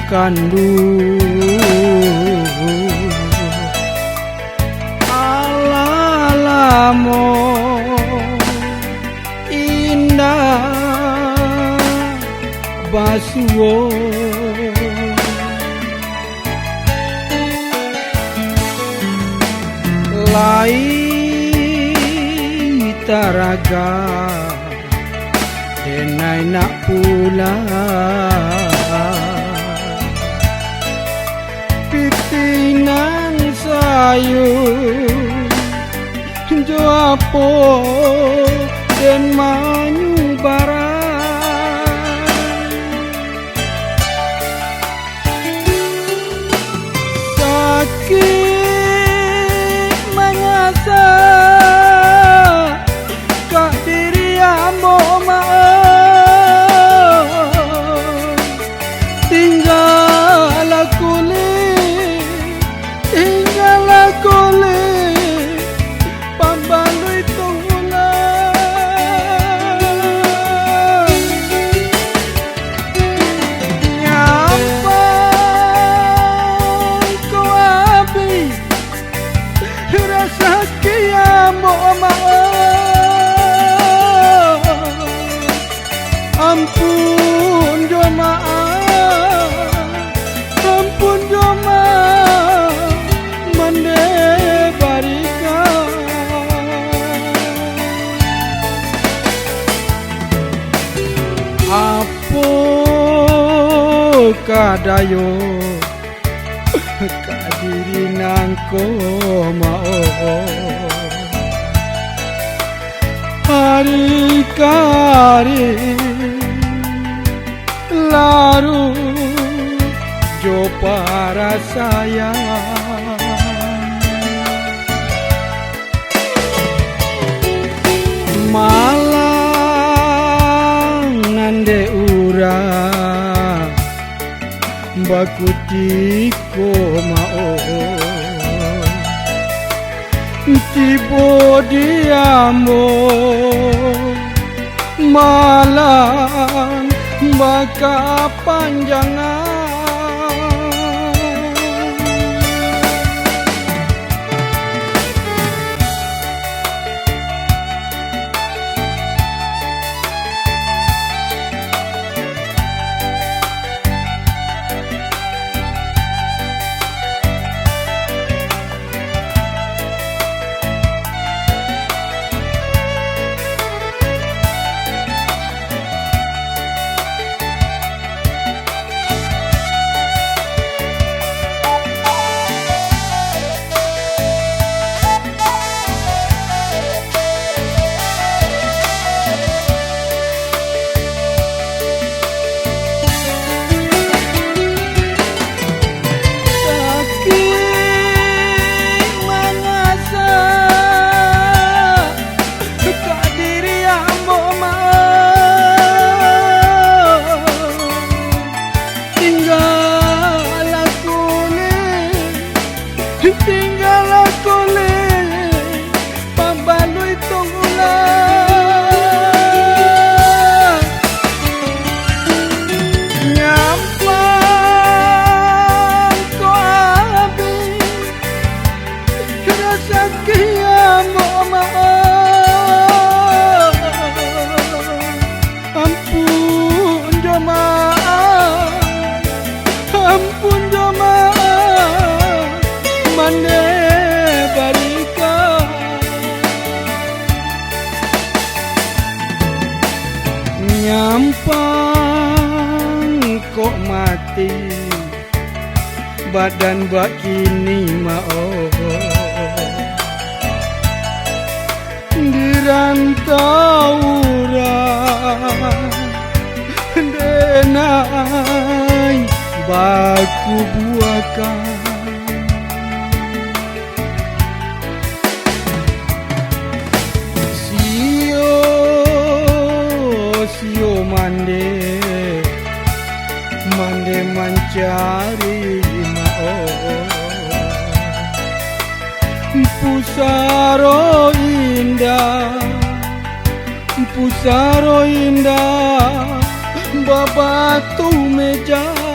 kandu alalamo indah basuo lai taraga denai nak pula pitinan sayu jo apo den manyu barang sakit mengasa kak diri ambo maaf tinggal aku le pambalui tunggulan nyapa ko abi rasa kiamo maaf ampun jemaah mande barika apo kadayo kadiri nangko mao hari-hari laru jo para sayang malang nande ura bakutiko mao tibo diamo malang baka panjangan tinggal aku le pambalui tunggulan nyapa ko abi rasa kiamo maaf ampun jemaah mande barika nyampang kok mati badan bak kini mao dirantau denai baku buakan mande mencari mao pusaro indah babatu meja